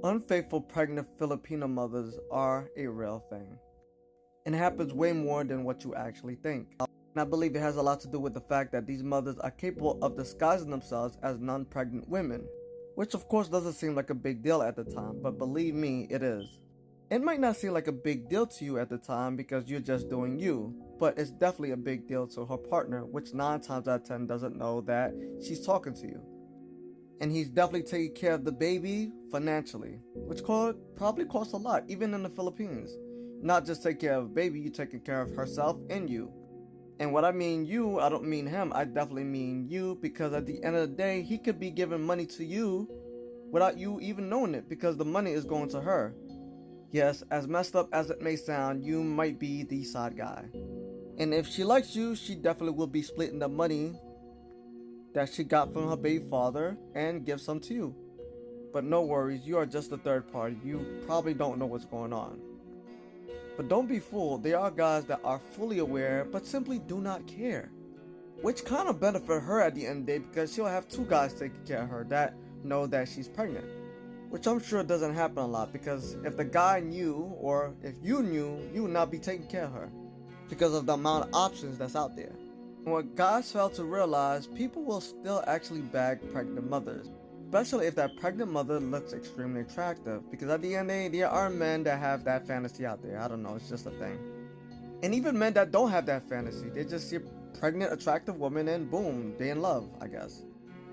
Unfaithful pregnant Filipino mothers are a real thing. And it happens way more than what you actually think. And I believe it has a lot to do with the fact that these mothers are capable of disguising themselves as non-pregnant women. Which of course doesn't seem like a big deal at the time, but believe me, it is. It might not seem like a big deal to you at the time because you're just doing you, but it's definitely a big deal to her partner, which 9 times out of 10 doesn't know that she's talking to you. And he's definitely taking care of the baby financially, which probably costs a lot, even in the Philippines. Not just take care of the baby, you're taking care of herself and you. And what I mean you, I don't mean him, I definitely mean you, because at the end of the day, he could be giving money to you without you even knowing it, because the money is going to her. Yes, as messed up as it may sound, you might be the side guy. And if she likes you, she definitely will be splitting the money that she got from her baby father and give some to you. But no worries, you are just a third party. You probably don't know what's going on. But don't be fooled, there are guys that are fully aware but simply do not care. Which kind of benefit her at the end of the day, because she'll have 2 guys taking care of her that know that she's pregnant. Which I'm sure doesn't happen a lot, because if the guy knew, or if you knew, you would not be taking care of her. Because of the amount of options that's out there. And what guys fail to realize, people will still actually bag pregnant mothers. Especially if that pregnant mother looks extremely attractive. Because at the end of the day, there are men that have that fantasy out there. I don't know, it's just a thing. And even men that don't have that fantasy, they just see a pregnant, attractive woman and boom, they in love, I guess.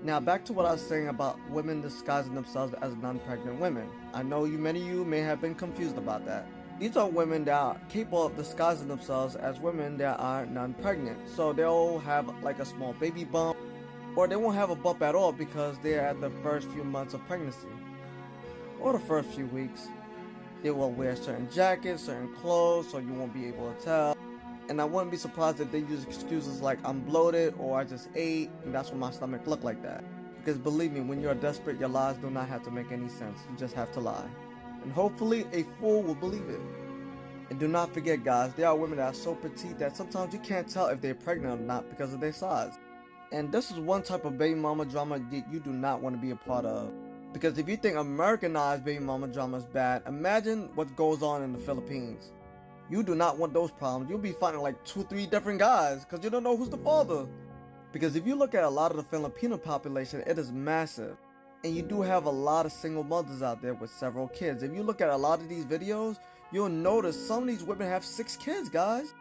Now back to what I was saying about women disguising themselves as non-pregnant women. I know many of you may have been confused about that. These are women that are capable of disguising themselves as women that are non-pregnant. So they'll have like a small baby bump, or they won't have a bump at all because they're at the first few months of pregnancy, or the first few weeks. They will wear certain jackets, certain clothes, so you won't be able to tell. And I wouldn't be surprised if they use excuses like I'm bloated or I just ate and that's why my stomach looked like that. Because believe me, when you're desperate, your lies do not have to make any sense. You just have to lie. And hopefully a fool will believe it. And do not forget guys, there are women that are so petite that sometimes you can't tell if they're pregnant or not because of their size. And this is one type of baby mama drama that you do not want to be a part of. Because if you think Americanized baby mama drama is bad, imagine what goes on in the Philippines. You do not want those problems. You'll be finding like 2-3 different guys because you don't know who's the father. Because if you look at a lot of the Filipino population, it is massive. And you do have a lot of single mothers out there with several kids. If you look at a lot of these videos, you'll notice some of these women have 6 kids, guys.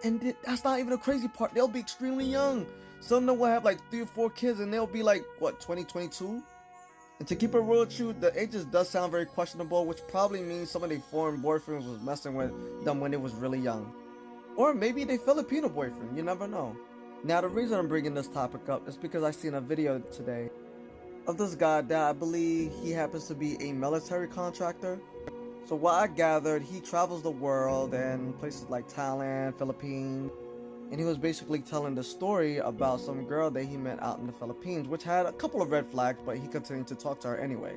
And that's not even the crazy part. They'll be extremely young. Some of them will have like 3 or 4 kids and they'll be like, what, 20, 22? And to keep it real with you, the ages does sound very questionable, which probably means some of their foreign boyfriends was messing with them when they was really young. Or maybe they Filipino boyfriend, you never know. Now the reason I'm bringing this topic up is because I seen a video today of this guy that I believe he happens to be a military contractor. So what I gathered, he travels the world and places like Thailand, Philippines. And he was basically telling the story about some girl that he met out in the Philippines, which had a couple of red flags, but he continued to talk to her anyway.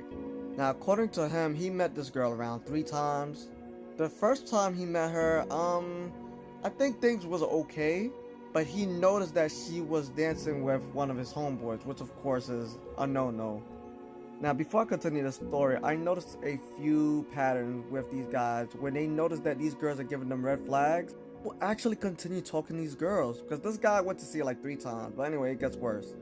Now, according to him, he met this girl around 3 times. The first time he met her, I think things was okay, but he noticed that she was dancing with one of his homeboys, which of course is a no-no. Now, before I continue the story, I noticed a few patterns with these guys. When they notice that these girls are giving them red flags, will actually continue talking to these girls, because this guy went to see her like 3 times, but anyway, it gets worse.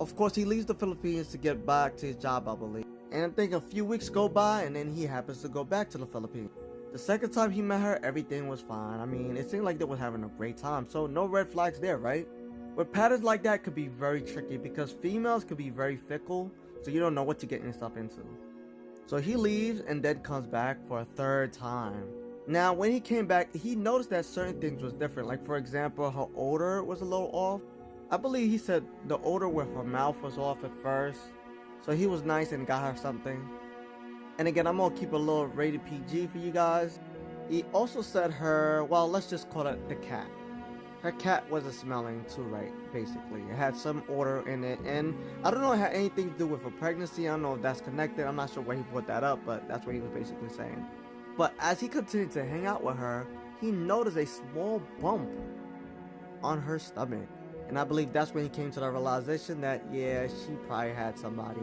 Of course, he leaves the Philippines to get back to his job, I believe. And I think a few weeks go by and then he happens to go back to the Philippines. The second time he met her, everything was fine. I mean, it seemed like they were having a great time, so no red flags there, right? But patterns like that could be very tricky because females could be very fickle, so you don't know what you're getting yourself into. So he leaves and then comes back for a 3rd time. Now, when he came back, he noticed that certain things was different. Like, for example, her odor was a little off. I believe he said the odor with her mouth was off at first. So he was nice and got her something. And again, I'm gonna keep a little rated PG for you guys. He also said her, well, let's just call it the cat. Her cat wasn't smelling too right, basically. It had some odor in it. And I don't know if it had anything to do with her pregnancy. I don't know if that's connected. I'm not sure where he put that up, but that's what he was basically saying. But as he continued to hang out with her, he noticed a small bump on her stomach. And I believe that's when he came to the realization that, yeah, she probably had somebody.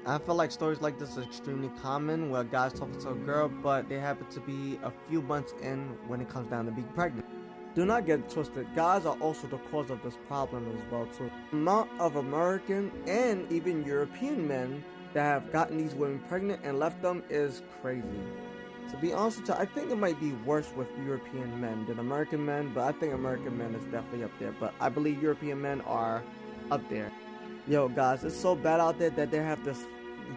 I feel like stories like this are extremely common where guys talking to a girl, but they happen to be a few months in when it comes down to being pregnant. Do not get it twisted, guys are also the cause of this problem as well too. The amount of American and even European men that have gotten these women pregnant and left them is crazy. To be honest with you, I think it might be worse with European men than American men, but I think American men is definitely up there. But I believe European men are up there. Yo, guys, it's so bad out there that they have this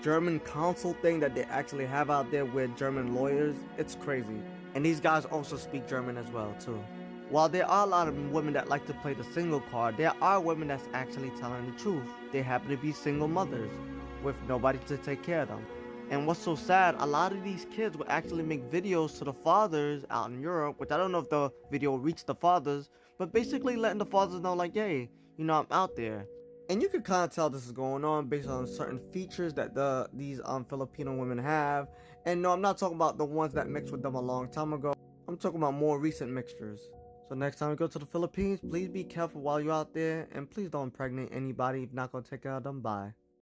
German council thing that they actually have out there with German lawyers. It's crazy. And these guys also speak German as well, too. While there are a lot of women that like to play the single card, there are women that's actually telling the truth. They happen to be single mothers with nobody to take care of them. And what's so sad, a lot of these kids will actually make videos to the fathers out in Europe, which I don't know if the video reached the fathers, but basically letting the fathers know like, hey, I'm out there. And you can kind of tell this is going on based on certain features that these Filipino women have. And no, I'm not talking about the ones that mixed with them a long time ago. I'm talking about more recent mixtures. So next time you go to the Philippines, please be careful while you're out there, and please don't impregnate anybody if you're not going to take care of them. Bye.